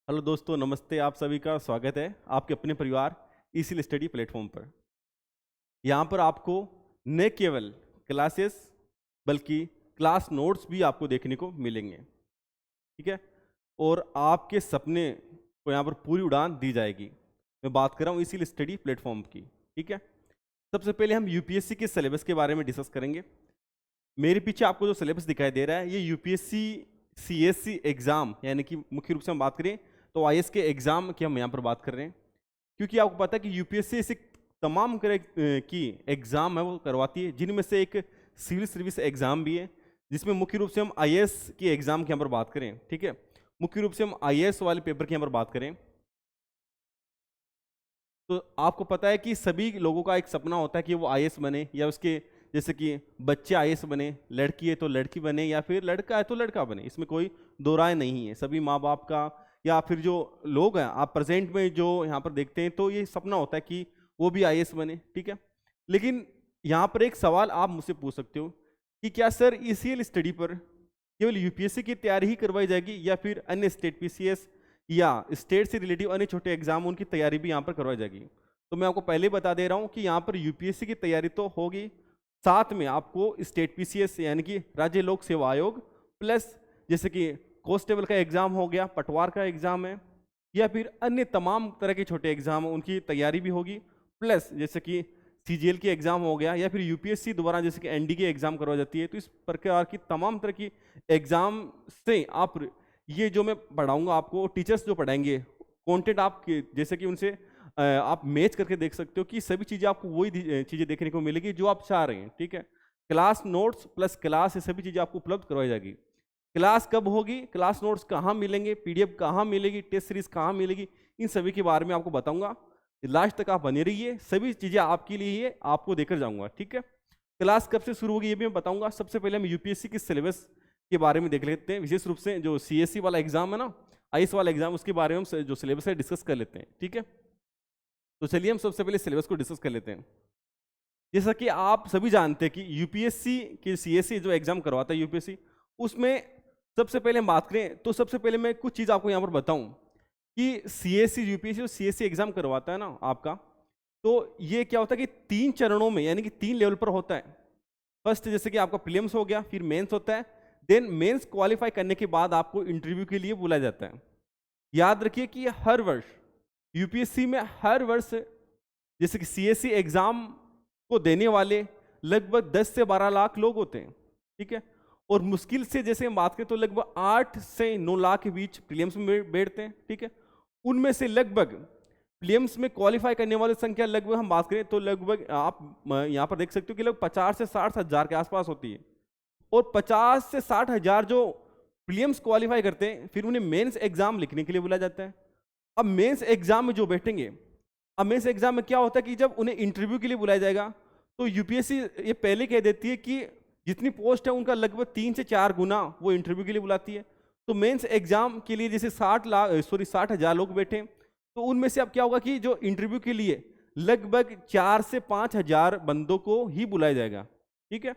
Hello दोस्तों, नमस्ते। आप सभी का स्वागत है आपके अपने परिवार इसी स्टडी प्लेटफॉर्म पर। यहाँ पर आपको न केवल क्लासेस बल्कि क्लास नोट्स भी आपको देखने को मिलेंगे, ठीक है। और आपके सपने को यहाँ पर पूरी उड़ान दी जाएगी। मैं बात कर रहा हूँ इसी स्टडी प्लेटफॉर्म की, ठीक है। सबसे पहले हम यूपीएससी के सिलेबस के बारे में डिस्कस करेंगे। मेरे पीछे आपको जो सिलेबस दिखाई दे रहा है ये यूपीएससी सीएससी एग्जाम, यानी कि मुख्य रूप से हम बात करें तो आईएएस के एग्जाम की हम यहाँ पर बात कर रहे हैं। क्योंकि आपको पता है कि यूपीएससी ऐसे तमाम की एग्जाम है वो करवाती है, जिनमें से एक सिविल सर्विस एग्जाम भी है, जिसमें मुख्य रूप से हम आईएएस की एग्जाम की यहाँ पर बात करें, ठीक है। मुख्य रूप से हम आईएएस वाले पेपर की यहाँ पर बात करें तो आपको पता है कि सभी लोगों का एक सपना होता है कि वो आईएएस बने, या उसके जैसे कि बच्चे आईएएस बने, लड़की है तो लड़की बने, या फिर लड़का है तो लड़का बने। इसमें कोई दो राय नहीं है। सभी माँ बाप का या फिर जो लोग हैं आप प्रेजेंट में जो यहाँ पर देखते हैं तो ये सपना होता है कि वो भी आईएएस बने, ठीक है। लेकिन यहाँ पर एक सवाल आप मुझसे पूछ सकते हो कि क्या सर ईसीएल स्टडी पर केवल यूपीएससी की तैयारी ही करवाई जाएगी, या फिर अन्य स्टेट पीसीएस या स्टेट से रिलेटिव अन्य छोटे एग्जाम उनकी तैयारी भी यहाँ पर करवाई जाएगी? तो मैं आपको पहले बता दे रहा हूँ कि यहाँ पर यूपीएससी की तैयारी तो होगी, साथ में आपको स्टेट पीसीएस यानी कि राज्य लोक सेवा आयोग, प्लस जैसे कि कांस्टेबल का एग्जाम हो गया, पटवार का एग्जाम है, या फिर अन्य तमाम तरह के छोटे एग्जाम उनकी तैयारी भी होगी। प्लस जैसे कि सीजीएल की एग्जाम हो गया, या फिर यूपीएससी द्वारा जैसे कि एनडी की एग्जाम करवाई जाती है। तो इस प्रकार की तमाम तरह की एग्जाम से आप ये जो मैं पढ़ाऊंगा आपको, टीचर्स जो पढ़ाएंगे कंटेंट आप जैसे कि उनसे आप मैच करके देख सकते हो कि सभी चीज़ें आपको वही चीज़ें देखने को मिलेगी जो आप चाह रहे हैं, ठीक है। क्लास नोट्स प्लस क्लास, ये सभी चीज़ें आपको उपलब्ध करवाई जाएगी। क्लास कब होगी, क्लास नोट्स कहाँ मिलेंगे, पीडीएफ कहाँ मिलेगी, टेस्ट सीरीज कहाँ मिलेगी, इन सभी के बारे में आपको बताऊंगा। लास्ट तक आप बने रहिए, सभी चीज़ें आपके लिए ही आपको देकर जाऊंगा, ठीक है। क्लास कब से शुरू होगी ये भी मैं बताऊंगा। सबसे पहले हम यूपीएससी के सिलेबस के बारे में देख लेते हैं, विशेष रूप से जो सीएससी वाला एग्जाम है ना, आईएएस वाला एग्जाम, उसके बारे में हम जो सिलेबस है डिस्कस कर लेते हैं, ठीक है। तो चलिए हम सबसे पहले सिलेबस को डिस्कस कर लेते हैं। जैसा कि आप सभी जानते हैं कि यूपीएससी की सीएससी जो एग्जाम करवाता है यूपीएससी, उसमें सबसे पहले हम बात करें तो सबसे पहले मैं कुछ चीज़ आपको यहाँ पर बताऊं कि सीएससी यूपीएससी जो सीएससी एग्जाम करवाता है ना आपका, तो ये क्या होता है कि 3 चरणों में यानी कि 3 लेवल पर होता है। फर्स्ट जैसे कि आपका प्रीलिम्स हो गया, फिर मेंस होता है, देन मेंस क्वालिफाई करने के बाद आपको इंटरव्यू के लिए बुलाया जाता है। याद रखिए कि हर वर्ष यूपीएससी में हर वर्ष जैसे कि सीएससी एग्जाम को देने वाले लगभग 10 से 12 लाख लोग होते हैं, ठीक है। और मुश्किल से जैसे हम बात करें तो लगभग 8 से 9 लाख के बीच प्रीलिम्स में बैठते हैं, ठीक है। उनमें से लगभग प्रीलिम्स में क्वालिफाई करने वाली संख्या लगभग हम बात करें तो लगभग आप यहाँ पर देख सकते हो कि लगभग 50 से 60 हजार के आसपास होती है। और 50 से 60 हजार जो प्रीलिम्स क्वालिफाई करते हैं, फिर उन्हें मेंस एग्जाम लिखने के लिए बुलाया जाता है। अब मेंस एग्जाम में जो बैठेंगे, अब मेंस एग्जाम में क्या होता है कि जब उन्हें इंटरव्यू के लिए बुलाया जाएगा तो यूपीएससी ये पहले कह देती है कि जितनी पोस्ट है उनका लगभग 3 से 4 गुना वो इंटरव्यू के लिए बुलाती है। तो मेंस एग्जाम के लिए जैसे 60 हजार लोग बैठे, तो उनमें से अब क्या होगा कि जो इंटरव्यू के लिए लगभग 4 से 5 हजार बंदों को ही बुलाया जाएगा, ठीक है।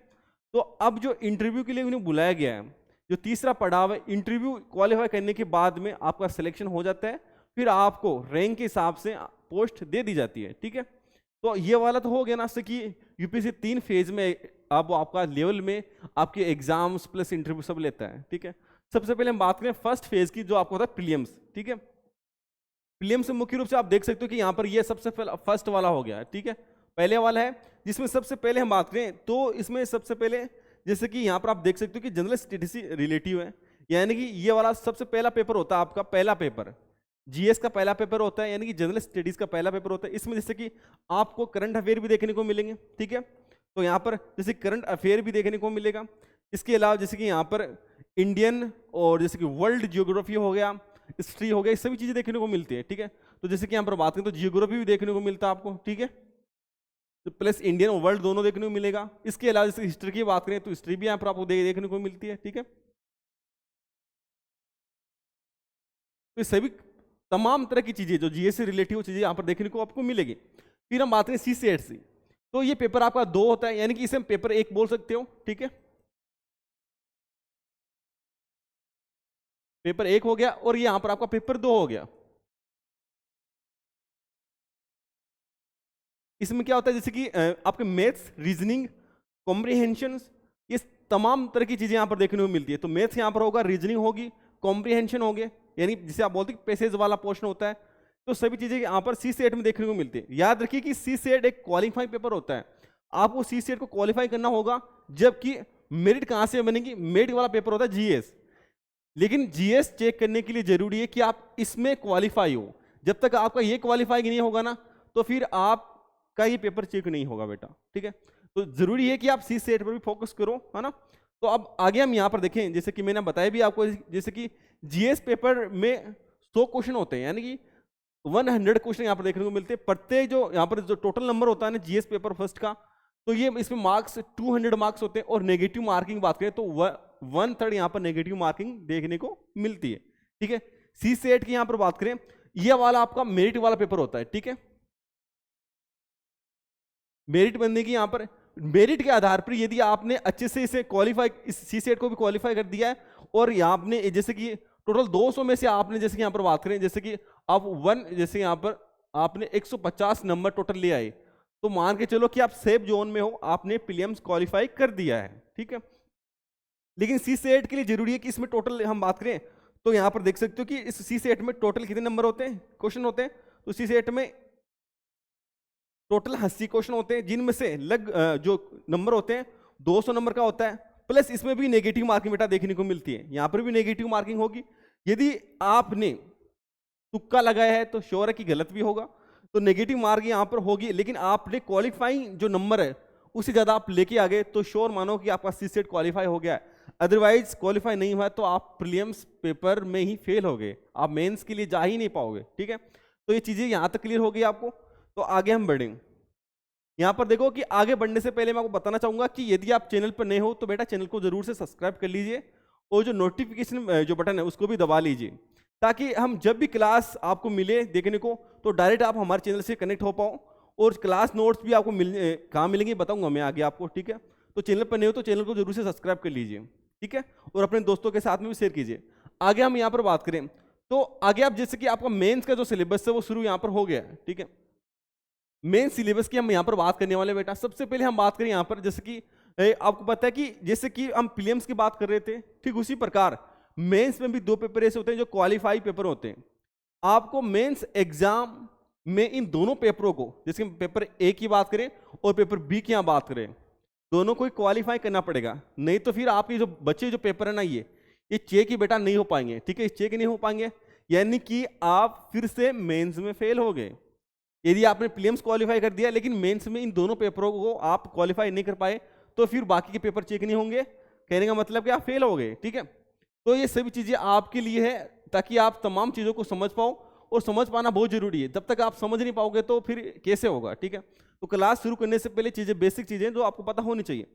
तो अब जो इंटरव्यू के लिए उन्हें बुलाया गया है, जो तीसरा पड़ाव है, इंटरव्यू क्वालिफाई करने के बाद में आपका सिलेक्शन हो जाता है, फिर आपको रैंक के हिसाब से पोस्ट दे दी जाती है, ठीक है। तो ये वाला तो हो गया ना कि यूपीएससी 3 फेज में अब आपका लेवल में आपके एग्जाम्स प्लस इंटरव्यू सब लेता है, ठीक है। सबसे पहले हम बात करें फर्स्ट फेज की, जो आपको होता है प्रीलिम्स, ठीक है। प्रीलिम्स में मुख्य रूप से आप देख सकते हो कि यहाँ पर ये सबसे फर्स्ट वाला हो गया, ठीक है। पहले वाला है जिसमें सबसे पहले हम बात करें तो इसमें सबसे पहले जैसे कि यहाँ पर आप देख सकते हो कि जनरल स्टडीज से रिलेटिव है, यानी कि ये वाला सबसे पहला पेपर होता है आपका, पहला पेपर जीएस का पहला पेपर होता है, यानी कि जनरल स्टडीज का पहला पेपर होता है। इसमें जैसे कि आपको करंट अफेयर भी देखने को मिलेंगे, ठीक है। तो यहाँ पर जैसे करंट अफेयर भी देखने को मिलेगा। इसके अलावा जैसे कि यहाँ पर इंडियन और जैसे कि वर्ल्ड जियोग्राफी हो गया, हिस्ट्री हो गया, ये सभी चीजें देखने को मिलती है, ठीक है। तो जैसे कि यहाँ पर बात करें तो जियोग्राफी भी देखने को मिलता है आपको, ठीक है। तो प्लस इंडियन और वर्ल्ड दोनों देखने को मिलेगा। इसके अलावा जैसे हिस्ट्री की बात करें तो हिस्ट्री भी यहाँ पर आपको देखने को मिलती है, ठीक है। तो सभी तमाम तरह की चीजें जो जीएस से रिलेटिव चीजें यहाँ पर देखने को आपको मिलेगी। फिर हम बात करें सी सेट से, तो ये पेपर आपका 2 होता है, यानी कि इसे हम पेपर 1 बोल सकते हो, ठीक है। पेपर 1 हो गया और ये यहां पर आपका पेपर 2 हो गया। इसमें क्या होता है, जैसे कि आपके मैथ्स, रीजनिंग, कॉम्प्रिहेंशन, ये तमाम तरह की चीजें यहां पर देखने को मिलती है। तो मैथ्स यहां पर होगा, रीजनिंग होगी, कॉम्प्रिहेंशन होंगे, यानी जिसे आप बोलते हैं पैसेज वाला पोर्शन होता है। तो सभी चीजें यहां पर सी सेट में देखने को मिलती है। याद रखिए कि सी सेट एक क्वालिफाइंग पेपर होता है, आपको सी सेट को क्वालिफाई करना होगा। जबकि मेरिट कहां से बनेगी, मेरिट वाला पेपर होता है जीएस। लेकिन जीएस चेक करने के लिए जरूरी है कि आप इसमें क्वालिफाई हो। जब तक आपका ये क्वालिफाई नहीं होगा ना, तो फिर आपका ये पेपर चेक नहीं होगा बेटा, ठीक है। तो जरूरी है कि आप सी सेट पर भी फोकस करो, है ना। तो अब आगे हम यहाँ पर देखें, जैसे कि मैंने बताया भी आपको, जैसे कि जीएस पेपर में 100 क्वेश्चन होते हैं, यानी कि 100 क्वेश्चन यहाँ पर देखने को मिलते हैं। प्रत्येक जो यहाँ पर जो टोटल नंबर होता है ना जीएस पेपर फर्स्ट का, तो ये इसमें मार्क्स 200 मार्क्स होते हैं। और नेगेटिव मार्किंग बात करें तो 1/3 यहाँ पर नेगेटिव मार्किंग देखने को मिलती है, ठीक है। सी सेट की यहाँ पर बात करें, यह वाला आपका मेरिट वाला पेपर होता है, ठीक है। मेरिट बनने की यहाँ पर मेरिट के आधार पर यदि आपने अच्छे से इसे क्वालिफाई, इस सी सेट को भी क्वालिफाई कर दिया है, और यहाँ आपने जैसे कि टोटल 200 में से आपने जैसे कि यहाँ पर बात करें, जैसे कि आप जैसे यहाँ पर आपने 150 नंबर टोटल ले आए, तो मान के चलो कि आप सेफ जोन में हो, आपने प्रीलिम्स क्वालिफाई कर दिया है, ठीक है। लेकिन सी सेट के लिए जरूरी है कि इसमें टोटल हम बात करें तो यहाँ पर देख सकते हो कि इस सी सेट में टोटल कितने नंबर होते हैं, क्वेश्चन होते हैं। तो सी सेट में टोटल 80 क्वेश्चन होते हैं, जिनमें से जो नंबर होते हैं 200 नंबर का होता है, प्लस इसमें भी नेगेटिव मार्किंग बेटा देखने को मिलती है। यहाँ पर भी नेगेटिव मार्किंग होगी। यदि आपने तुक्का लगाया है तो श्योर है कि गलत भी होगा, तो नेगेटिव मार्क यहाँ पर होगी। लेकिन आपने क्वालिफाइंग जो नंबर है उससे ज़्यादा आप लेके आ गए, तो श्योर मानो कि आपका सी सेट क्वालिफाई हो गया है। अदरवाइज क्वालिफाई नहीं हुआ तो आप प्रीलिम्स पेपर में ही फेल हो गए, आप मेंस के लिए जा ही नहीं पाओगे, ठीक है। तो ये चीज़ें यहाँ तक क्लियर हो गई आपको। तो आगे हम बढ़ेंगे। यहाँ पर देखो कि आगे बढ़ने से पहले मैं आपको बताना चाहूंगा कि यदि आप चैनल पर नए हो तो बेटा चैनल को जरूर से सब्सक्राइब कर लीजिए, और जो नोटिफिकेशन जो बटन है उसको भी दबा लीजिए, ताकि हम जब भी क्लास आपको मिले देखने को तो डायरेक्ट आप हमारे चैनल से कनेक्ट हो पाओ। और क्लास नोट्स भी आपको कहाँ मिलेंगे बताऊंगा मैं आगे आपको, ठीक है। तो चैनल पर नए हो तो चैनल को जरूर से सब्सक्राइब कर लीजिए, ठीक है, और अपने दोस्तों के साथ में भी शेयर कीजिए। आगे हम यहाँ पर बात करें तो आगे आप जैसे कि आपका मेंस का जो सिलेबस है वो शुरू यहाँ पर हो गया है, ठीक है। मेन सिलेबस की हम यहाँ पर बात करने वाले बेटा। सबसे पहले हम बात करें यहाँ पर, जैसे कि आपको पता है कि जैसे कि हम प्रीलिम्स की बात कर रहे थे, ठीक उसी प्रकार मेंस में भी 2 पेपर ऐसे होते हैं जो क्वालिफाई पेपर होते हैं। आपको मेंस एग्जाम में इन दोनों पेपरों को, जैसे हम पेपर ए की बात करें और पेपर बी की यहाँ बात करें, दोनों को क्वालिफाई करना पड़ेगा। नहीं तो फिर आपके जो बच्चे जो पेपर है ना ये चेक ही बेटा नहीं हो पाएंगे, ठीक है। चेक नहीं हो पाएंगे यानी कि आप फिर से मेंस में फेल हो गए। यदि आपने प्रीलिम्स क्वालिफाई कर दिया लेकिन मेंस में इन दोनों पेपरों को आप क्वालिफाई नहीं कर पाए, तो फिर बाकी के पेपर चेक नहीं होंगे। कहने का मतलब कि आप फेल हो गए, ठीक है। तो ये सभी चीजें आपके लिए है ताकि आप तमाम चीजों को समझ पाओ, और समझ पाना बहुत जरूरी है। जब तक आप समझ नहीं पाओगे तो फिर कैसे होगा, ठीक है। तो क्लास शुरू करने से पहले चीजें, बेसिक चीजें जो आपको पता होनी चाहिए।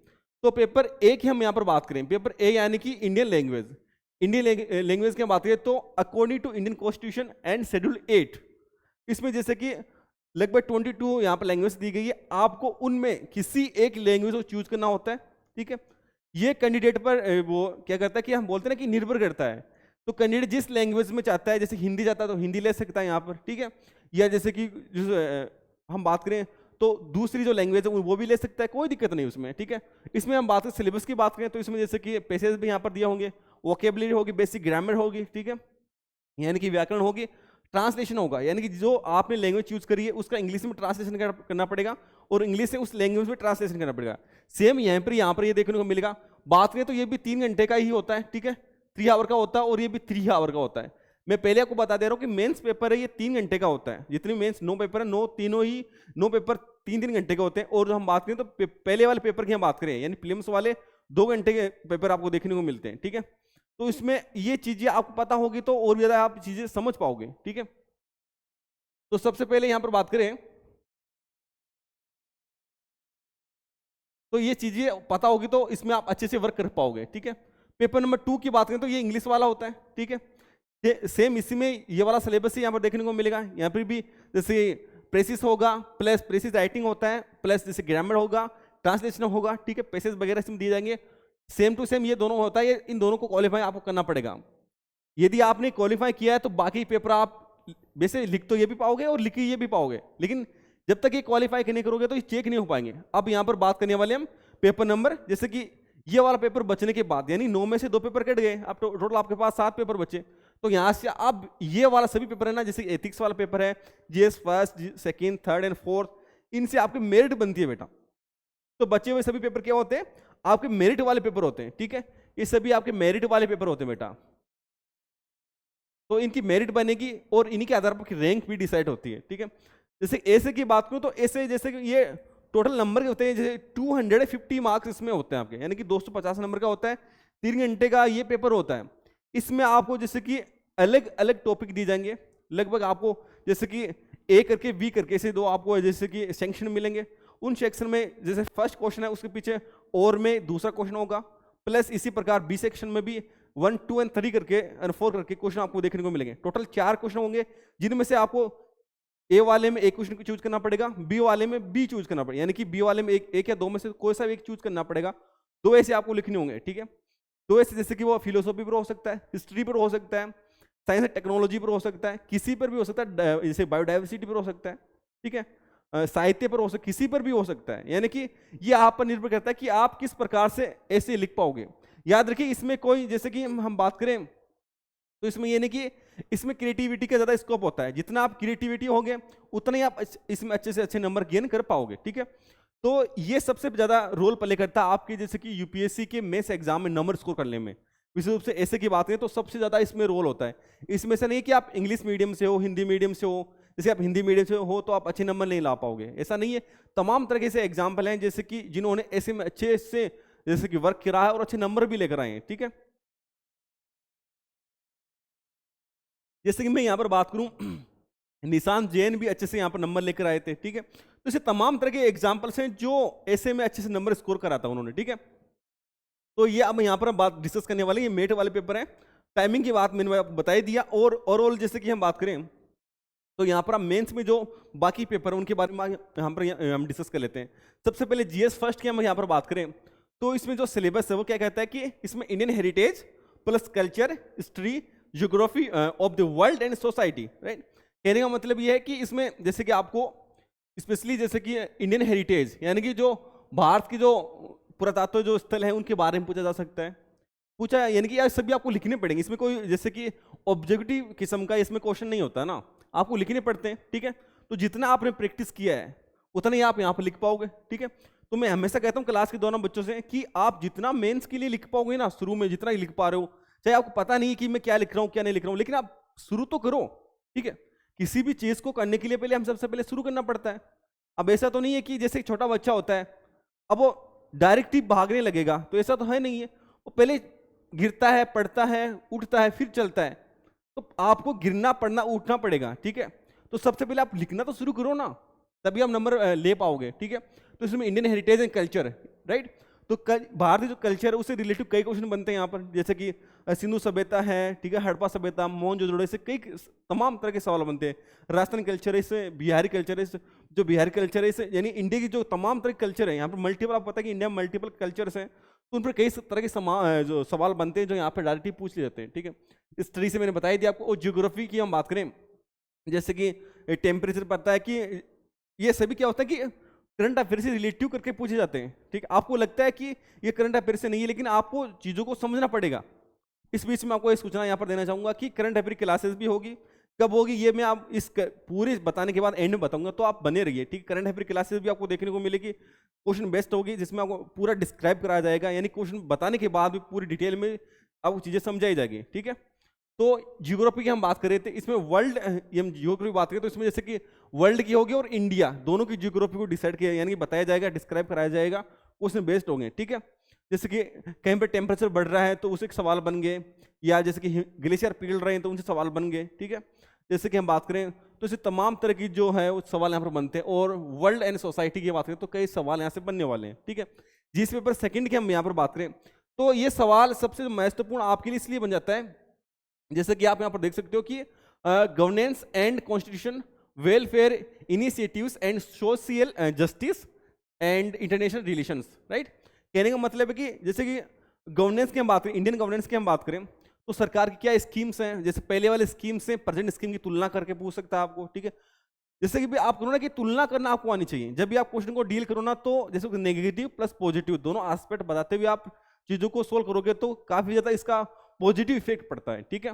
तो पेपर ए की हम यहाँ पर बात करें, पेपर ए यानी कि इंडियन लैंग्वेज। इंडियन लैंग्वेज की बात करें तो according to Indian constitution and schedule 8, इसमें जैसे कि लगभग 22 यहाँ पर लैंग्वेज दी गई है। आपको उनमें किसी एक लैंग्वेज को चूज करना होता है, ठीक है। ये कैंडिडेट पर वो क्या करता है कि हम बोलते हैं ना कि निर्भर करता है। तो कैंडिडेट जिस लैंग्वेज में चाहता है, जैसे हिंदी चाहता है तो हिंदी ले सकता है यहाँ पर, ठीक है। या जैसे कि हम बात करें तो दूसरी जो लैंग्वेज है वो भी ले सकता है, कोई दिक्कत नहीं उसमें, ठीक है। इसमें हम बात करें सिलेबस की बात करें तो इसमें जैसे कि पैसेज भी यहाँ पर दिए होंगे, वोकेबलरी होगी, बेसिक ग्रामर होगी, ठीक है, यानी कि व्याकरण होगी, ट्रांसलेशन होगा, यानी कि जो आपने लैंग्वेज चूज करी है उसका इंग्लिश में ट्रांसलेशन करना पड़ेगा, और इंग्लिश से उस लैंग्वेज में ट्रांसलेशन करना पड़ेगा। सेम यहाँ पर ये देखने को मिलेगा। बात करें तो ये भी 3 घंटे का ही होता है, ठीक है, 3 आवर का होता है, और ये भी 3 आवर का होता है। मैं पहले आपको बता दे रहा हूँ कि मेंस पेपर है ये 3 घंटे का होता है। जितनी मेंस 9 पेपर है, 9 पेपर 3 घंटे के होते हैं। और हम बात करें तो पहले वाले पेपर की हम बात करें, यानी प्रीलिम्स वाले 2 घंटे के पेपर आपको देखने को मिलते हैं, ठीक है। तो इसमें ये चीजें आपको पता होगी तो और भी ज्यादा आप चीजें समझ पाओगे, ठीक है। तो सबसे पहले यहां पर बात करें तो ये चीजें पता होगी तो इसमें आप अच्छे से वर्क कर पाओगे, ठीक है। पेपर नंबर 2 की बात करें तो ये इंग्लिश वाला होता है, ठीक है। सेम इसी में ये वाला सिलेबस ही यहाँ पर देखने को मिलेगा। यहाँ पर भी जैसे प्रेसिस होगा, प्लस प्रेसिस राइटिंग होता है, प्लस जैसे ग्रामर होगा, ट्रांसलेशन होगा, ठीक है, पैसेज वगैरह इसमें दिए जाएंगे। सेम टू सेम ये दोनों होता है, इन दोनों को क्वालिफाई आपको करना पड़ेगा। यदि आपने क्वालिफाई किया है तो बाकी पेपर आप वैसे लिख तो ये भी पाओगे और लिख ये भी पाओगे, लेकिन जब तक ये क्वालिफाई नहीं करोगे तो ये चेक नहीं हो पाएंगे। अब यहाँ पर बात करने वाले हम पेपर नंबर, जैसे कि ये वाला पेपर बचने के बाद, यानी 9 में से 2 पेपर कट गए, अब टोटल आपके पास 7 पेपर बचे। तो यहाँ से अब ये वाला सभी पेपर है ना, जैसे एथिक्स वाला पेपर है, GS first, second, third and fourth, इनसे आपकी मेरिट बनती है बेटा। तो बचे हुए सभी पेपर क्या होते हैं? आपके मेरिट वाले पेपर होते हैं, ठीक है। ये सभी आपके मेरिट वाले पेपर होते हैं बेटा। तो इनकी मेरिट बनेगी और इन्हीं के आधार पर रैंक भी डिसाइड होती है, ठीक है। जैसे ऐसे की बात करूं तो ऐसे जैसे कि ये टोटल नंबर के होते हैं, जैसे 250 मार्क्स इसमें होते हैं आपके, यानी कि 250 नंबर का होता है। 3 घंटे का ये पेपर होता है। इसमें आपको जैसे कि अलग अलग टॉपिक दिए जाएंगे, लगभग आपको जैसे कि ए करके बी करके से 2 आपको जैसे कि सेक्शन मिलेंगे। उन सेक्शन में जैसे फर्स्ट क्वेश्चन है उसके पीछे और में दूसरा क्वेश्चन होगा, प्लस इसी प्रकार बी सेक्शन में भी 1, 2 और 3 करके और 4 करके क्वेश्चन आपको देखने को मिलेंगे। टोटल 4 क्वेश्चन होंगे, जिनमें से आपको ए वाले में एक क्वेश्चन चूज करना पड़ेगा, बी वाले में बी चूज करना पड़ेगा, यानी कि बी वाले में एक या 2 में से कोई सा एक चूज करना पड़ेगा। 2 ऐसे आपको लिखने होंगे, ठीक है। 2 ऐसे जैसे कि वो फिलोसॉफी पर हो सकता है, हिस्ट्री पर हो सकता है, साइंस एंड टेक्नोलॉजी पर हो सकता है, किसी पर भी हो सकता है, जैसे बायोडाइवर्सिटी पर हो सकता है, ठीक है, साहित्य पर हो सकता है, किसी पर भी हो सकता है। यानी कि ये आप पर निर्भर करता है कि आप किस प्रकार से ऐसे लिख पाओगे। याद रखिए इसमें कोई जैसे कि हम बात करें तो इसमें ये नहीं कि इसमें क्रिएटिविटी का ज्यादा स्कोप होता है, जितना आप क्रिएटिविटी होगे उतना ही आप इसमें अच्छे से अच्छे नंबर गेन कर पाओगे, ठीक है। तो ये सबसे ज्यादा रोल प्ले करता है आपके जैसे कि यूपीएससी के मेंस एग्जाम में नंबर स्कोर करने में। विशेष रूप से ऐसे की बात करें तो सबसे ज्यादा इसमें रोल होता है। इसमें से नहीं कि आप इंग्लिश मीडियम से हो, हिंदी मीडियम से हो, जैसे आप हिंदी मीडियम से हो तो आप अच्छे नंबर नहीं ला पाओगे, ऐसा नहीं है। तमाम तरह से एग्जाम्पल हैं जैसे कि जिन्होंने ऐसे में अच्छे से जैसे कि वर्क किया है और अच्छे नंबर भी लेकर आए हैं, ठीक है। जैसे कि मैं यहाँ पर बात करूं, निशांत जैन भी अच्छे से यहाँ पर नंबर लेकर आए थे, ठीक है। तो इसे तमाम तरह के एग्जाम्पल्स हैं जो ऐसे में अच्छे से नंबर स्कोर करा था उन्होंने, ठीक है। तो ये अब यहाँ पर हम बात डिस्कस करने वाले, ये मेट वाले पेपर हैं। टाइमिंग की बात मैंने आपको बता ही दिया। और ओवरऑल जैसे कि हम बात करें तो यहाँ पर हम मेंस में जो बाकी पेपर हैं उनके बारे में यहाँ पर हम डिस्कस कर लेते हैं। सबसे पहले जीएस फर्स्ट की हम यहाँ पर बात करें तो इसमें जो सिलेबस है वो क्या कहता है कि इसमें Indian heritage plus culture, history, geography of the world and society, right. कहने का मतलब ये है कि इसमें जैसे कि आपको स्पेशली जैसे कि इंडियन हेरिटेज यानी कि जो भारत की जो पुरातत्व जो स्थल है उनके बारे में पूछा जा सकता है, पूछा यानी कि यार सभी आपको लिखने पड़ेंगे। इसमें कोई जैसे कि ऑब्जेक्टिव किस्म का इसमें क्वेश्चन नहीं होता ना, आपको लिखने पड़ते हैं, ठीक है। तो जितना आपने प्रैक्टिस किया है उतना ही आप यहाँ पर लिख पाओगे, ठीक है। तो मैं हमेशा कहता हूँ क्लास के दौरान बच्चों से कि आप जितना मेंस के लिए लिख पाओगे ना, शुरू में जितना ही लिख पा रहे हो, चाहे आपको पता नहीं कि मैं क्या लिख रहा हूँ क्या नहीं लिख रहा हूँ, लेकिन आप शुरू तो करो, ठीक है। किसी भी चीज को करने के लिए पहले हम सबसे पहले शुरू करना पड़ता है। अब ऐसा तो नहीं है कि जैसे एक छोटा बच्चा होता है अब वो डायरेक्ट ही भागने लगेगा, तो ऐसा तो है नहीं है। वो पहले गिरता है, पड़ता है, उठता है, फिर चलता है। तो आपको गिरना, पड़ना, उठना पड़ेगा, ठीक है। तो सबसे पहले आप लिखना तो शुरू करो ना, तभी आप नंबर ले पाओगे, ठीक है। तो इसमें Indian heritage and culture, right. तो भारतीय जो कल्चर है उससे रिलेटिव कई क्वेश्चन बनते हैं यहाँ पर, जैसे कि सिंधु सभ्यता है, ठीक है, हड़प्पा सभ्यता, मोहनजोदड़ो, से कई तमाम तरह के सवाल बनते हैं। राजस्थान कल्चर है, इससे बिहारी कल्चर है, जो बिहारी कल्चर है इससे, यानी इंडिया की जो तमाम तरह के कल्चर है यहाँ पर मल्टीपल, आपको पता है कि इंडिया में मल्टीपल कल्चर्स हैं, तो उन पर कई तरह के जो सवाल बनते हैं जो यहाँ पर डायरेक्टली पूछ लिए जाते हैं, ठीक है। इस तरीके से मैंने बताई दिया आपको। और ज्योग्राफी की हम बात करें, जैसे कि टेम्परेचर पता है कि ये सभी क्या होता है कि करंट अफेयर से रिलेटिव करके पूछे जाते हैं, ठीक। आपको लगता है कि ये करंट अफेयर से नहीं है, लेकिन आपको चीज़ों को समझना पड़ेगा। इस बीच में आपको एक सूचना यहाँ पर देना चाहूँगा कि करंट अफेयर क्लासेस भी होगी, कब होगी ये मैं आप इस पूरी बताने के बाद एंड में बताऊंगा, तो आप बने रहिए, ठीक। करंट अफेयर क्लासेस भी आपको देखने को मिलेगी, क्वेश्चन बेस्ट होगी, जिसमें आपको पूरा डिस्क्राइब कराया जाएगा, यानी क्वेश्चन बताने के बाद भी पूरी डिटेल में आपको चीज़ें समझाई जाएगी, ठीक है। तो जियोग्राफी की हम बात कर रहे थे, इसमें वर्ल्ड, हम जियोग्राफी बात करें तो इसमें जैसे कि वर्ल्ड की होगी और इंडिया दोनों की जियोग्राफी को डिसाइड किया, यानी कि बताया जाएगा, डिस्क्राइब कराया जाएगा, उसमें बेस्ड होंगे, ठीक है। जैसे कि कहीं पर टेम्परेचर बढ़ रहा है तो उसे एक सवाल बन गए, या जैसे कि ग्लेशियर पिघल रहे हैं तो उनसे सवाल बन गए, ठीक है। जैसे कि हम बात करें तो इसे तमाम तरह की जो है वो सवाल यहाँ पर बनते हैं। और वर्ल्ड एंड सोसाइटी की बात करें तो कई सवाल यहाँ से बनने वाले हैं, ठीक है। जिस पेपर सेकंड की हम यहाँ पर बात करें तो ये सवाल सबसे महत्वपूर्ण आपके लिए इसलिए बन जाता है, जैसे कि आप यहाँ पर देख सकते हो कि governance and constitution, welfare initiatives and social justice and international relations, right. कहने का मतलब है कि जैसे कि गवर्नेंस की हम बात करें, इंडियन गवर्नेंस की हम बात करें तो सरकार की क्या स्कीम्स हैं, जैसे पहले वाले स्कीम से प्रेजेंट स्कीम की तुलना करके पूछ सकता है आपको, ठीक है। जैसे कि भी आप करो ना कि तुलना करना आपको आनी चाहिए जब भी आप क्वेश्चन को डील करो ना, तो जैसे नेगेटिव प्लस पॉजिटिव दोनों एस्पेक्ट बताते हुए आप चीजों को सोल्व करोगे तो काफी ज्यादा इसका पॉजिटिव इफेक्ट पड़ता है, ठीक है।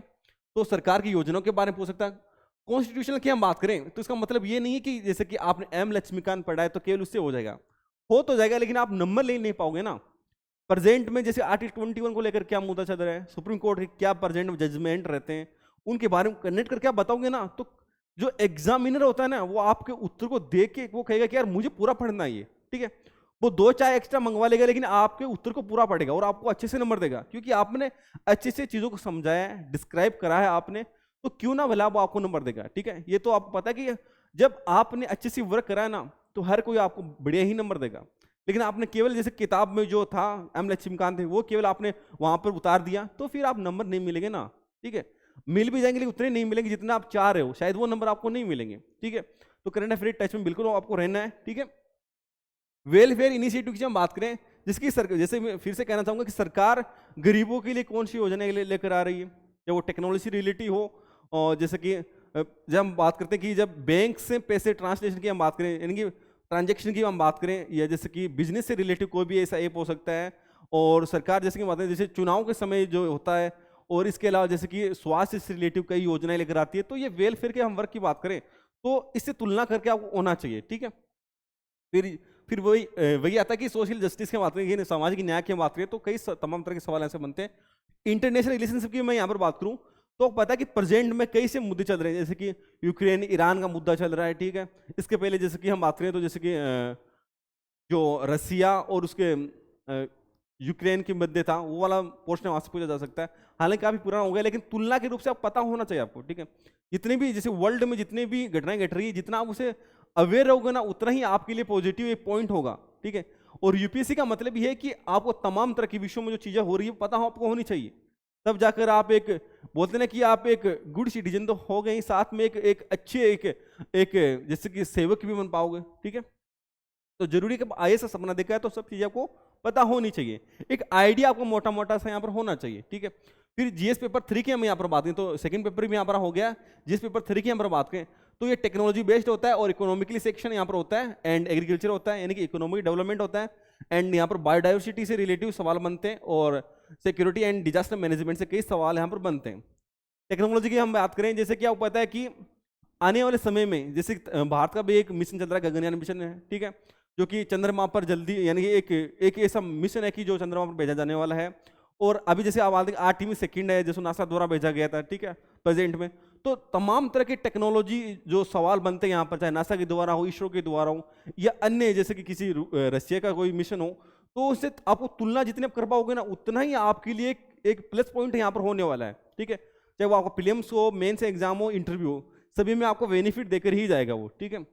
तो सरकार की योजनाओं के बारे में पूछ सकता है। कॉन्स्टिट्यूशनल की हम बात करें तो इसका मतलब ये नहीं है कि जैसे कि आपने एम लक्ष्मीकांत पढ़ा है तो केवल उससे हो जाएगा, हो तो जाएगा लेकिन आप नंबर ले नहीं पाओगे ना। प्रेजेंट में जैसे आर्टिकल 21 को लेकर क्या मुद्दा चल रहा है, सुप्रीम कोर्ट के क्या प्रेजेंट जजमेंट रहते हैं, उनके बारे में कनेक्ट करके आप बताओगे ना, तो जो एग्जामिनर होता है ना वो आपके उत्तर को देख के वो कहेगा कि यार मुझे पूरा पढ़ना है ये, ठीक है। वो 2 चाय एक्स्ट्रा मंगवा लेगा लेकिन आपके उत्तर को पूरा पढ़ेगा और आपको अच्छे से नंबर देगा, क्योंकि आपने अच्छे से चीजों को समझाया है, डिस्क्राइब करा है आपने, तो क्यों ना भला वो आपको नंबर देगा, ठीक है। ये तो आपको पता है कि जब आपने अच्छे से वर्क करा है ना तो हर कोई आपको बढ़िया ही नंबर देगा। लेकिन आपने केवल जैसे किताब में जो था एम लक्ष्मीकांत थे वो केवल आपने वहां पर उतार दिया तो फिर आप नंबर नहीं मिलेंगे ना, ठीक है। मिल भी जाएंगे लेकिन उतने नहीं मिलेंगे जितना आप चाह रहे हो, शायद वो नंबर आपको नहीं मिलेंगे, ठीक है। तो करंट अफेयर टच में बिल्कुल आपको रहना है, ठीक है। वेलफेयर इनिशिएटिव की हम बात करें, जिसकी सरकार, जैसे मैं फिर से कहना चाहूंगा कि सरकार गरीबों के लिए कौन सी योजना लेकर आ रही है, या वो टेक्नोलॉजी रिलेटेड हो, और जैसे कि जब हम बात करते हैं कि जब बैंक से पैसे ट्रांसलेशन की हम बात करें, यानी कि ट्रांजेक्शन की हम बात करें, या जैसे कि बिजनेस से रिलेटेड कोई भी ऐसा ऐप हो सकता है, और सरकार जैसे कि बात करें जैसे चुनाव के समय जो होता है, और इसके अलावा जैसे कि स्वास्थ्य से रिलेटिव कई योजनाएं लेकर आती है, तो ये वेलफेयर के हम वर्क की बात करें तो इससे तुलना करके आपको होना चाहिए, ठीक है। फिर वही आता है कि सोशल जस्टिस की बात करें, सामाजिक न्याय की बात करें, तो कई तमाम तरह के सवाल ऐसे बनते हैं। इंटरनेशनल रिलेशनशिप की मैं यहाँ पर बात करूँ तो पता है कि प्रेजेंट में कई से मुद्दे चल रहे हैं, जैसे कि यूक्रेन ईरान का मुद्दा चल रहा है, ठीक है। इसके पहले जैसे कि हम बात करें तो जैसे कि जो रसिया और उसके यूक्रेन के मध्य था वो वाला पोर्शन वहां से पूछा जा सकता है, हालांकि काफी पुराना हो गया, लेकिन तुलना के रूप से आप पता होना चाहिए आपको, ठीक है। जितने भी जैसे वर्ल्ड में जितने भी घटनाएं घट रही है, जितना आप उसे अवेयर रहोगे ना उतना ही आपके लिए पॉजिटिव एक पॉइंट होगा, ठीक है। और यूपीएससी का मतलब ये है कि आपको तमाम तरह के विषयों में जो चीजें हो रही है पता हो आपको होनी चाहिए, तब जाकर आप एक बोलते ना कि आप एक गुड सिटीजन तो हो गए, साथ में एक अच्छे एक जैसे कि सेवक भी बन पाओगे, ठीक है। तो जरूरी है कि आईएएस का सपना देखा है तो सब चीजें आपको पता होनी चाहिए, एक आइडिया आपको मोटा मोटा सा यहाँ पर होना चाहिए, ठीक है। फिर जीएस पेपर 3 की हम यहाँ पर बात करें तो सेकंड पेपर भी यहाँ पर हो गया, जीएस पेपर 3 की यहाँ पर बात करें तो ये टेक्नोलॉजी बेस्ड होता है और इकोनॉमिकली सेक्शन यहाँ पर होता है, एंड एग्रीकल्चर होता है, यानी कि इकोनॉमिक डेवलपमेंट होता है, एंड यहाँ पर बायोडाइवर्सिटी से रिलेटिव सवाल बनते हैं, और सिक्योरिटी एंड डिजास्टर मैनेजमेंट से कई सवाल यहाँ पर बनते हैं। टेक्नोलॉजी की हम बात करें, जैसे कि आपको पता है कि आने वाले समय में जैसे भारत का भी एक मिशन चल रहा है, गगनयान मिशन है, ठीक है, जो कि चंद्रमा पर जल्दी, यानी एक ऐसा मिशन है कि जो चंद्रमा पर भेजा जाने वाला है। और अभी जैसे आप आर्टेमिस सेकंड है जिसको नासा द्वारा भेजा गया था, ठीक है, प्रेजेंट में। तो तमाम तरह की टेक्नोलॉजी जो सवाल बनते हैं यहाँ पर, चाहे नासा के द्वारा हो, इसरो के द्वारा हो, या अन्य जैसे कि किसी रशिया का कोई मिशन हो, तो उससे आपको तुलना जितने आप कर पाओगे ना उतना ही आपके लिए एक प्लस पॉइंट यहाँ पर होने वाला है, ठीक है। चाहे वो आपको प्रीलिम्स हो, मेंस एग्जाम हो, इंटरव्यू हो, सभी में आपको बेनिफिट देकर ही जाएगा वो, ठीक है।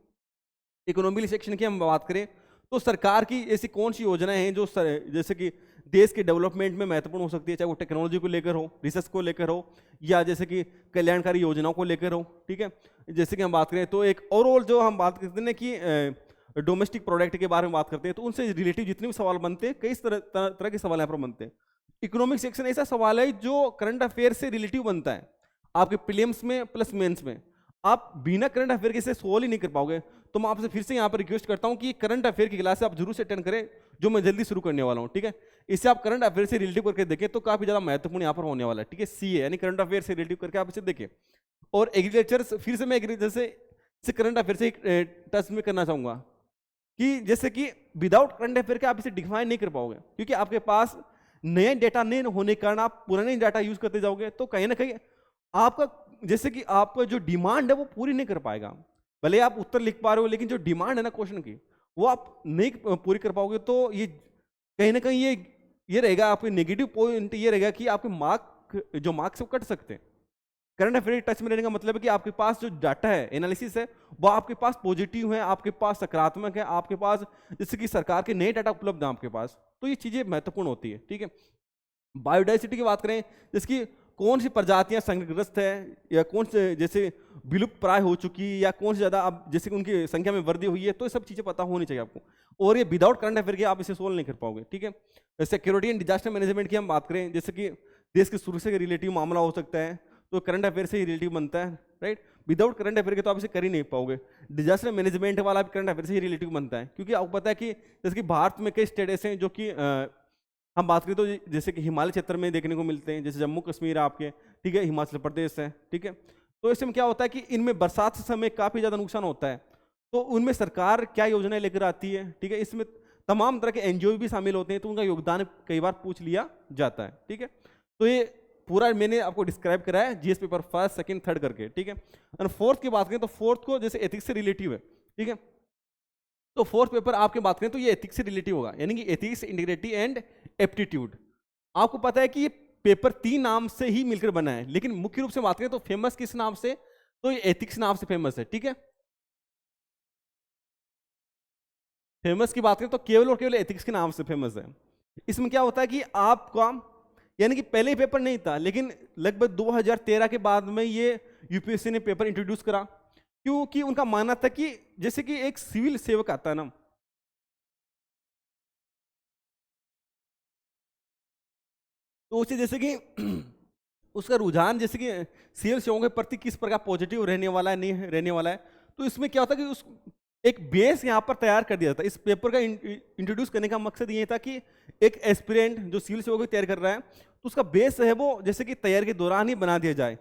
इकोनॉमिक सेक्शन की हम बात करें तो सरकार की ऐसी कौन सी योजनाएं हैं जो जैसे कि देश के डेवलपमेंट में महत्वपूर्ण हो सकती है, चाहे वो टेक्नोलॉजी को लेकर हो, रिसर्च को लेकर हो, या जैसे कि कल्याणकारी योजनाओं को लेकर हो, ठीक है। जैसे कि हम बात करें तो एक ओवरऑल जो हम बात करते हैं कि डोमेस्टिक प्रोडक्ट के बारे में बात करते हैं, तो उनसे रिलेटिव जितने भी सवाल बनते हैं, कई तरह के सवाल यहाँ पर बनते हैं। इकोनॉमिक सेक्शन ऐसा सवाल है जो करंट अफेयर से रिलेटिव बनता है आपके प्रीलिम्स में प्लस मेंस में, आप बिना करंट अफेयर के से सवाल ही नहीं कर पाओगे। तो मैं आपसे फिर से यहाँ पर रिक्वेस्ट करता हूँ कि करंट अफेयर की क्लास आप जरूर से अटेंड करें, जो मैं जल्दी शुरू करने वाला हूँ, ठीक है। इससे आप करंट अफेयर से रिलेटिव करके देखें तो काफी ज्यादा महत्वपूर्ण यहाँ पर होने वाला है, ठीक है। सीए यानी करंट अफेयर से रिलेटिव करके आप इसे देखें। और एग्रीकल्चर, फिर से मैं एग्रीकल्चर से करंट अफेयर से टच में करना चाहूंगा कि जैसे कि विदाउट करंट अफेयर के आप इसे डिफाइन नहीं कर पाओगे, क्योंकि आपके पास नए डेटा नहीं होने के कारण आप पुराने डेटा यूज करते जाओगे, तो कहीं ना कहीं आपका जैसे कि आपका जो डिमांड है वो पूरी नहीं कर पाएगा। भले आप उत्तर लिख पा रहे हो लेकिन जो डिमांड है ना क्वेश्चन की वो आप नहीं पूरी कर पाओगे, तो ये कहीं ना कहीं ये रहेगा आपके नेगेटिव पॉइंट, ये रहेगा कि आपके मार्क्स कट सकते हैं। करंट अफेयर टच में रहने का मतलब है कि आपके पास जो डाटा है, एनालिसिस है, वो आपके पास पॉजिटिव है, आपके पास सकारात्मक है, आपके पास जैसे कि सरकार के नए डाटा उपलब्ध है आपके पास, तो ये चीजें महत्वपूर्ण होती है, ठीक है। बायोडाइवर्सिटी की बात करें, जिसकी कौन सी प्रजातियां संकटग्रस्त है, या कौन से जैसे विलुप्त प्राय हो चुकी, या कौन से ज्यादा अब जैसे कि उनकी संख्या में वृद्धि हुई है, तो ये सब चीजें पता होनी चाहिए आपको। और ये विदाउट करंट अफेयर के आप इसे सोल्व नहीं कर पाओगे, ठीक है। सिक्योरिटी एंड डिजास्टर मैनेजमेंट की हम बात करें, जैसे कि देश की सुरक्षा के रिलेटिव मामला हो सकता है, तो करंट अफेयर से ही रिलेटिव बनता है, राइट। विदाउट करंट अफेयर के तो आप इसे कर ही नहीं पाओगे। डिजास्टर मैनेजमेंट वाला भी करंट अफेयर से ही रिलेटिव बनता है, क्योंकि आपको पता है कि जैसे कि भारत में कई स्टेट ऐसे हैं जो कि हम बात करें तो जैसे कि हिमालय क्षेत्र में देखने को मिलते हैं, जैसे जम्मू कश्मीर आपके, ठीक है, हिमाचल प्रदेश है, ठीक है। तो इसमें क्या होता है कि इनमें बरसात के समय काफ़ी ज़्यादा नुकसान होता है, तो उनमें सरकार क्या योजनाएं लेकर आती है, ठीक है। इसमें तमाम तरह के एनजीओ भी शामिल होते हैं, तो उनका योगदान कई बार पूछ लिया जाता है, ठीक है। तो ये पूरा मैंने आपको डिस्क्राइब करा है GS paper first, second, third करके, ठीक है। और फोर्थ की बात करें तो फोर्थ को जैसे एथिक्स से रिलेटिव है, ठीक है। तो फोर्थ पेपर आपके बात करें तो ये एथिक्स से रिलेटिव होगा, यानी कि एथिक्स, इंटीग्रिटी एंड एप्टीट्यूड। आपको पता है कि ये पेपर 3 नाम से ही मिलकर बना है, लेकिन मुख्य रूप से बात करें तो फेमस किस नाम से, तो ये एथिक्स नाम से फेमस है, ठीक है। फेमस की बात करें तो केवल और केवल एथिक्स के नाम से फेमस है। इसमें क्या होता है कि आपका यानी कि पहले ही पेपर नहीं था, लेकिन लगभग 2013 के बाद में ये यूपीएससी ने पेपर इंट्रोड्यूस करा, क्योंकि उनका मानना था कि जैसे कि एक सिविल सेवक आता है ना, तो उसे जैसे कि उसका रुझान जैसे कि सिविल सेवाओं के प्रति किस प्रकार पॉजिटिव रहने वाला है, नहीं रहने वाला है, तो इसमें क्या होता है कि उस एक बेस यहाँ पर तैयार कर दिया था। इस पेपर का इंट्रोड्यूस करने का मकसद ये था कि एक एस्पिरेंट जो सिविल सेवा को तैयार कर रहा है, तो उसका बेस है वो जैसे कि तैयारी के दौरान ही बना दिया जाए,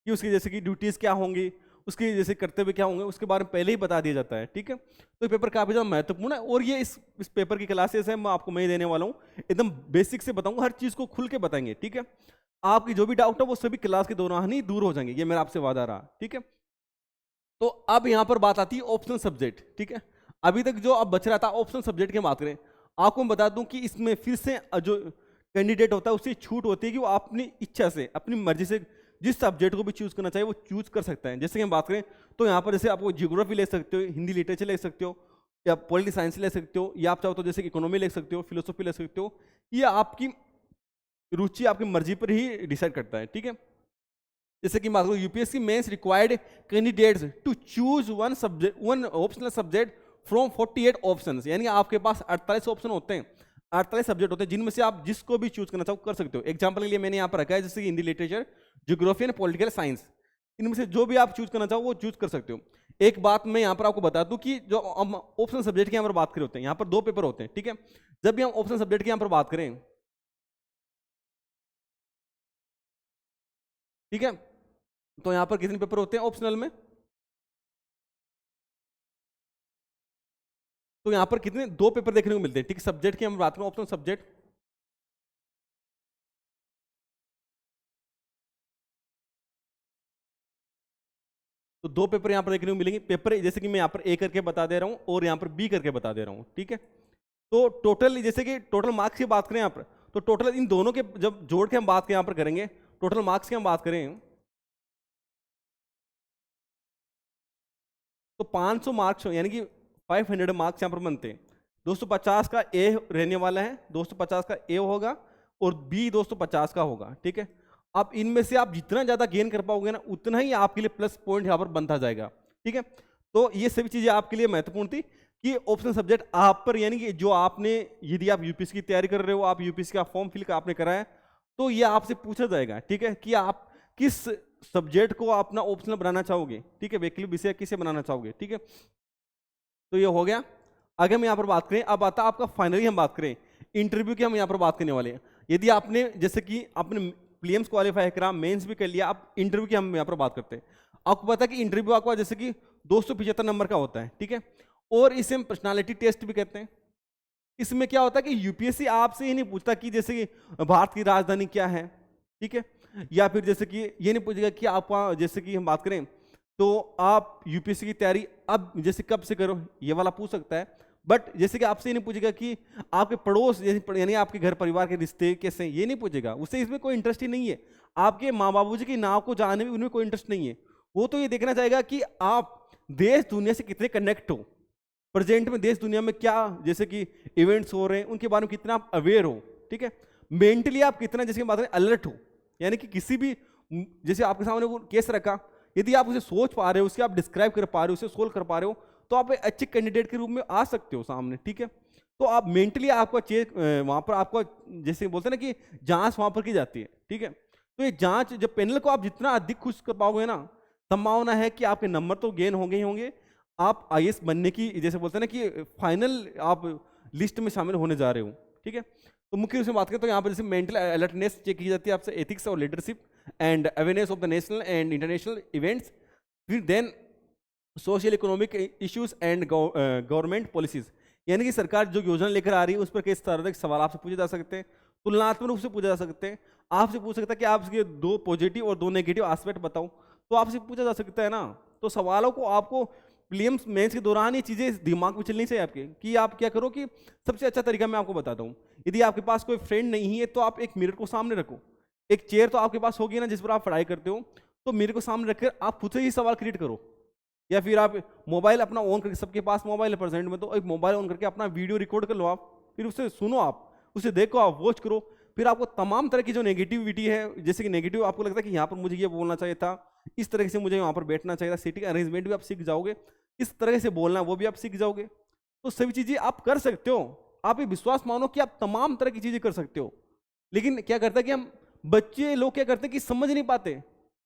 कि उसकी जैसे कि ड्यूटीज क्या होंगी, उसके जैसे कर्तव्य क्या होंगे, उसके बारे में पहले ही बता दिया जाता है, ठीक है। तो ये पेपर काफी ज़्यादा महत्वपूर्ण है, और ये इस पेपर की क्लासेस है, मैं आपको मैं ही देने वाला हूँ, एकदम बेसिक से बताऊंगा, हर चीज़ को खुल के बताएंगे, ठीक है। आपकी जो भी डाउट है वो सभी क्लास के दौरान ही दूर हो जाएंगे, ये मेरा आपसे वादा रहा, ठीक है। तो अब यहाँ पर बात आती है ऑप्शनल सब्जेक्ट, ठीक है। अभी तक जो अब बच रहा था ऑप्शनल सब्जेक्ट की बात करें, आपको मैं बता दूं कि इसमें फिर से जो कैंडिडेट होता है उससे छूट होती है कि वो अपनी इच्छा से, अपनी मर्जी से जिस सब्जेक्ट को भी चूज करना चाहिए वो चूज कर सकता है। जैसे कि हम बात करें तो यहाँ पर जैसे आपको जियोग्राफी ले सकते हो, हिंदी लिटरेचर ले सकते हो, या पॉलिटिकल साइंस ले सकते हो, या आप चाहो तो जैसे इकोनॉमी ले सकते हो, फिलोसफी ले सकते हो। ये आपकी रुचि, आपकी मर्जी पर ही डिसाइड करता है, ठीक है। जैसे कि मान लो UPSC mains required candidates to choose one optional subject from 48 options, यानी आपके पास 48 ऑप्शन होते हैं, 48 सब्जेक्ट होते हैं, जिनमें से आप जिसको भी चूज करना चाहो कर सकते हो। एग्जांपल के लिए मैंने यहाँ पर रखा है जैसे कि Hindi literature, geography and political science, इनमें से जो भी आप चूज करना चाहो वो चूज कर सकते हो। एक बात मैं यहाँ पर आपको बता दूं कि जो हम ऑप्शनल सब्जेक्ट की यहाँ पर बात कर रहे होते हैं, यहाँ पर 2 पेपर होते हैं, ठीक है। जब भी हम ऑप्शनल सब्जेक्ट की यहाँ पर बात करें, ठीक है, तो यहाँ पर कितने पेपर होते हैं ऑप्शनल में, तो यहाँ पर कितने 2 पेपर देखने को मिलते हैं, ठीक है। सब्जेक्ट की हम बात करें, ऑप्शनल सब्जेक्ट, तो 2 पेपर यहाँ पर देखने को मिलेंगे। पेपर जैसे कि मैं यहाँ पर ए करके बता दे रहा हूँ और यहाँ पर बी करके बता दे रहा हूँ, ठीक है। तो टोटल जैसे कि टोटल मार्क्स की बात करें यहाँ पर, तो टोटल इन दोनों के जब जोड़ के हम बात यहाँ पर करेंगे, टोटल मार्क्स की हम बात करें तो 500 मार्क्स यानी कि 500 मार्क्स यहाँ पर बनते हैं। 250 का ए रहने वाला है, 250 का ए होगा और बी 250 का होगा, ठीक है। अब इनमें से आप जितना ज्यादा गेन कर पाओगे ना, उतना ही आपके लिए प्लस पॉइंट यहाँ पर बनता जाएगा, ठीक है। तो ये सभी चीजें आपके लिए महत्वपूर्ण थी कि ऑप्शनल सब्जेक्ट आप पर, यानी कि जो आपने, यदि आप यूपीएससी की तैयारी कर रहे हो, आप यूपीएससी का फॉर्म फिल आपने करा है, तो ये आपसे पूछा जाएगा, ठीक है, कि आप किस सब्जेक्ट को अपना ऑप्शनल बनाना चाहोगे, ठीक है, वैकल्पिक विषय किसे बनाना चाहोगे, ठीक है। तो ये हो गया। आगे हम यहाँ पर बात करें, अब आता आपका फाइनली हम बात करें इंटरव्यू की, हम यहाँ पर बात करने वाले हैं। यदि आपने जैसे कि आपने प्रीलिम्स क्वालिफाई करा, मेंस भी कर लिया, आप इंटरव्यू की हम यहाँ पर बात करते हैं। आपको पता है कि इंटरव्यू आपका जैसे कि 275 नंबर का होता है, ठीक है, और इसे हम पर्सनालिटी टेस्ट भी कहते हैं। इसमें क्या होता है कि यूपीएससी आपसे ये नहीं पूछता कि जैसे कि भारत की राजधानी क्या है, ठीक है, या फिर जैसे कि ये नहीं पूछेगा कि आपका, जैसे कि हम बात करें तो आप यूपीएससी की तैयारी अब जैसे कब से करो, ये वाला पूछ सकता है। बट जैसे कि आपसे ये नहीं पूछेगा कि आपके पड़ोस यानी आपके घर परिवार के रिश्ते कैसे हैं, ये नहीं पूछेगा, उससे इसमें कोई इंटरेस्ट ही नहीं है। आपके माँ बाबूजी के नाम को जानने में उनमें कोई इंटरेस्ट नहीं है। वो तो ये देखना चाहेगा कि आप देश दुनिया से कितने कनेक्ट हो, प्रेजेंट में देश दुनिया में क्या जैसे कि इवेंट्स हो रहे हैं उनके बारे में कितना आप अवेयर हो, ठीक है, मेंटली आप कितना जैसे बात करें अलर्ट हो, यानी कि किसी भी जैसे आपके सामने वो केस रखा, यदि आप उसे सोच पा रहे हो, उसे आप डिस्क्राइब कर पा रहे हो, उसे सोल्व कर पा रहे हो, तो आप एक अच्छे कैंडिडेट के रूप में आ सकते हो सामने, ठीक है। तो आप मेंटली आपका चेक वहाँ पर आपको जैसे बोलते हैं ना कि जांच वहाँ पर की जाती है, ठीक है। तो ये जांच जब पैनल को आप जितना अधिक खुश कर पाओगे ना, संभावना है कि आपके नंबर तो गेन होंगे ही होंगे, आप आईएएस बनने की जैसे बोलते हैं ना कि फाइनल आप लिस्ट में शामिल होने जा रहे हो, ठीक है। तो मुख्य रूप से बात करें तो यहाँ पर जैसे मेंटल अलर्टनेस चेक की जाती है आपसे, एथिक्स और leadership and awareness of the national and international events, फिर then social economic issues and government policies, यानी कि सरकार जो योजना लेकर आ रही है उस पर किस तरह के सवाल आपसे पूछे जा सकते हैं, तुलनात्मक रूप से पूछे जा सकते हैं। आपसे पूछ सकता है कि आप इसके 2 पॉजिटिव और 2 नेगेटिव एस्पेक्ट बताओ, तो आपसे पूछा जा सकता है ना। तो सवालों को आपको प्रीलिम्स मेंस के दौरान ये चीज़ें दिमाग में चलनी चाहिए आपके, कि आप क्या करो कि सबसे अच्छा तरीका मैं आपको बताता हूँ। यदि आपके पास कोई फ्रेंड नहीं है तो आप एक मिरर को सामने रखो, एक चेयर तो आपके पास होगी ना जिस पर आप पढ़ाई करते हो, तो मिरर को सामने रखकर आप खुद से ही सवाल क्रिएट करो। या फिर आप मोबाइल अपना ऑन करके, सबके पास मोबाइल है प्रेजेंट में, तो एक मोबाइल ऑन करके अपना वीडियो रिकॉर्ड कर लो आप, फिर उसे सुनो, आप उसे देखो, आप वॉच करो। फिर आपको तमाम तरह की जो नेगेटिविटी है, जैसे कि नेगेटिव आपको लगता है कि यहाँ पर मुझे ये बोलना चाहिए था, इस तरह से मुझे यहाँ पर बैठना चाहिए था, सीटिंग अरेंजमेंट भी आप सीख जाओगे, इस तरह से बोलना वो भी आप सीख जाओगे। तो सभी चीज़ें आप कर सकते हो, आप ये विश्वास मानो कि आप तमाम तरह की चीज़ें कर सकते हो। लेकिन क्या करता है कि हम बच्चे लोग क्या करते हैं कि समझ नहीं पाते।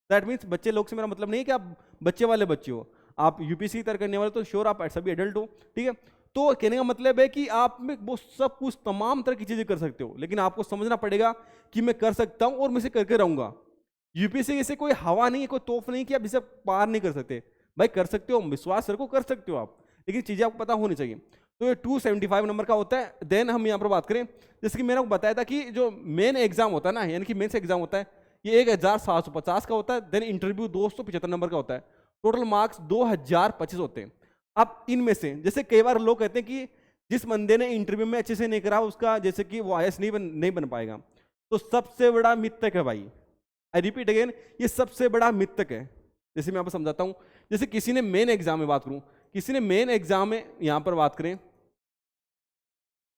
दैट मीन्स बच्चे लोग से मेरा मतलब नहीं है कि आप बच्चे वाले बच्चे हो, आप यूपीएससी की तरह करने वाले तो श्योर आप सभी एडल्ट हो, ठीक है। तो कहने का मतलब है कि आप में वो सब कुछ तमाम तरह की चीजें कर सकते हो, लेकिन आपको समझना पड़ेगा कि मैं कर सकता हूं और मैं इसे करके रहूंगा। यूपीएससी जैसे कोई हवा नहीं है, कोई तोहफा नहीं कि आप इसे पार नहीं कर सकते। भाई कर सकते हो, विश्वास रखो, कर सकते हो आप, लेकिन चीजें आपको पता होनी चाहिए। तो ये 275 नंबर का होता है। देन हम यहाँ पर बात करें, जैसे कि मैंने आपको बताया था कि जो मेन एग्जाम होता है ना, यानी कि मेंस एग्जाम होता है, ये 1750 का होता है। देन इंटरव्यू 275 नंबर का होता है। टोटल मार्क्स 2025 होते हैं। अब इनमें से जैसे कई बार लोग कहते हैं कि जिस बंदे ने इंटरव्यू में अच्छे से नहीं करा उसका जैसे कि वो आईएएस नहीं बन पाएगा, तो सबसे बड़ा मिथक है भाई। आई रिपीट अगेन, ये सबसे बड़ा मिथक है। जैसे मैं आपको समझाता हूं, जैसे किसी ने मेन एग्जाम में बात करूं, किसी ने मेन एग्जाम में यहां पर बात करें,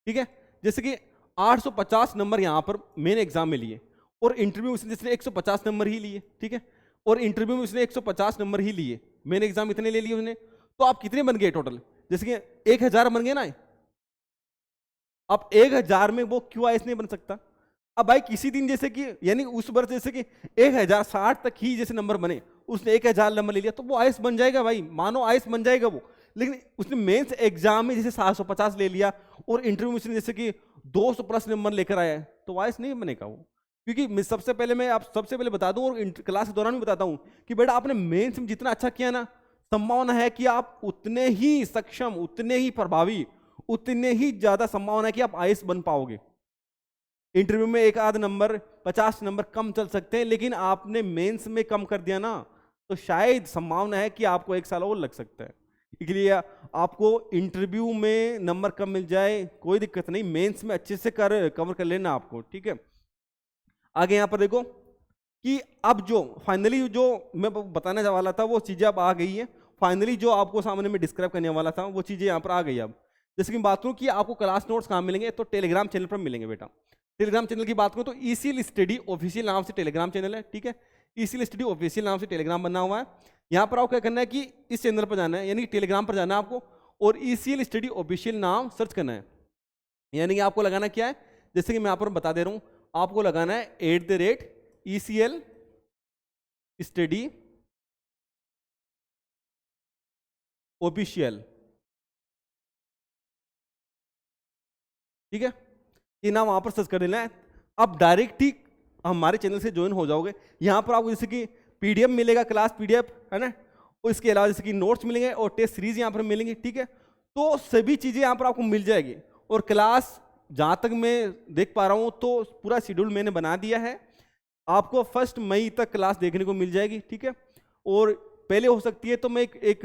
ठीक है, जैसे कि 850 नंबर यहां पर मेन एग्जाम में लिए और इंटरव्यू में जिसने 150 नंबर ही लिए, ठीक है, और इंटरव्यू में उसने 150 नंबर ही लिए, मेन एग्जाम इतने ले लिए उसने, तो आप कितने बन गए टोटल? जैसे कि 1000 बन गए ना। अब 1000 में वो क्यों आईएएस नहीं बन सकता? अब भाई किसी दिन जैसे कि यानी उस वर्ष जैसे कि 1060 तक ही जैसे नंबर बने, उसने 1000 नंबर ले लिया तो वो आईएएस बन जाएगा भाई, मानो आईएएस बन जाएगा वो। लेकिन उसने मेंस एग्जाम में जैसे 750 ले लिया और इंटरव्यू में उसने जैसे कि 200 प्लस नंबर लेकर आया है, तो आईएएस नहीं बनेगा वो। क्योंकि सबसे पहले मैं आप सबसे पहले बता दूं और क्लास के दौरान भी बताता हूं कि बेटा आपने मेंस में जितना अच्छा किया ना, संभावना है कि आप उतने ही सक्षम, उतने ही प्रभावी, उतने ही ज्यादा संभावना है कि आप आईएएस बन पाओगे। इंटरव्यू में एक आध नंबर 50 नंबर कम चल सकते हैं, लेकिन आपने मेंस में कम कर दिया ना, तो शायद संभावना है कि आपको 1 साल और लग सकता है। इसलिए आपको इंटरव्यू में नंबर कम मिल जाए कोई दिक्कत नहीं, मेंस में अच्छे से कवर कर लेना आपको, ठीक है। आगे यहां पर देखो कि अब जो फाइनली जो मैं बताने वाला था वो चीजें अब आ गई है। फाइनली जो आपको सामने में डिस्क्राइब करने वाला था वो चीजें यहां पर आ गई। अब जैसे कि बात करूं कि आपको क्लास नोट्स कहां मिलेंगे, तो टेलीग्राम चैनल पर मिलेंगे बेटा। टेलीग्राम चैनल की बात करूं तो ईसीएल स्टडी ऑफिशियल नाम से टेलीग्राम चैनल है, ठीक है। ईसीएल स्टडी ऑफिशियल नाम से टेलीग्राम बना हुआ है। यहाँ पर आपको क्या करना है कि इस चैनल पर जाना है, यानी टेलीग्राम पर जाना है आपको, और ईसीएल स्टडी ऑफिशियल नाम सर्च करना है। यानी कि आपको लगाना क्या है, जैसे कि मैं यहाँ पर बता दे रहा हूँ, आपको लगाना है @ECL स्टडी ऑफिशियल, ठीक है। ये नाम वहां पर सर्च कर देना है। अब डायरेक्ट ही हमारे चैनल से ज्वाइन हो जाओगे। यहाँ पर आपको जैसे कि पीडीएफ मिलेगा, क्लास पीडीएफ है ना, और इसके अलावा जैसे कि नोट्स मिलेंगे और टेस्ट सीरीज यहाँ पर मिलेंगी, ठीक है। तो सभी चीजें यहाँ पर आपको मिल जाएगी। और क्लास जहाँ तक मैं देख पा रहा हूँ तो पूरा शेड्यूल मैंने बना दिया है, आपको 1 मई तक क्लास देखने को मिल जाएगी, ठीक है। और पहले हो सकती है तो मैं एक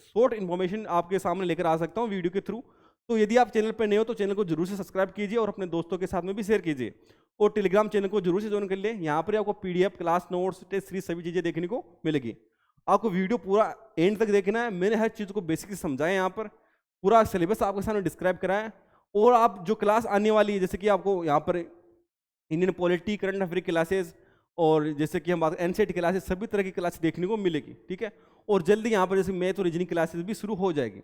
शॉर्ट इन्फॉर्मेशन आपके सामने लेकर आ सकता हूँ वीडियो के थ्रू। तो यदि आप चैनल पर नए हो तो चैनल को जरूर से सब्सक्राइब कीजिए और अपने दोस्तों के साथ में भी शेयर कीजिए, और टेलीग्राम चैनल को जरूर से ज्वाइन कर ले। यहाँ पर आपको PDF, class notes, test series सभी चीजें देखने को मिलेगी। आपको वीडियो पूरा एंड तक देखना है। मैंने हर चीज को बेसिकली समझाया, यहाँ पर पूरा सिलेबस आपके सामने डिस्क्राइब करा है। और आप जो क्लास आने वाली है, जैसे कि आपको यहाँ पर Indian polity, current affair classes, और जैसे कि हम बात एनसीईआरटी क्लासेस, सभी तरह की क्लासेस देखने को मिलेगी, ठीक है। और जल्दी यहाँ पर जैसे मैथ और रीजनिंग क्लासेस भी शुरू हो जाएगी।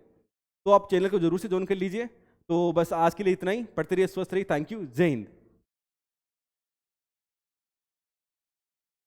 तो आप चैनल को जरूर से ज्वाइन कर लीजिए। तो बस आज के लिए इतना ही। पढ़ते रहिए, स्वस्थ रहिए। Thank you. जय हिंद।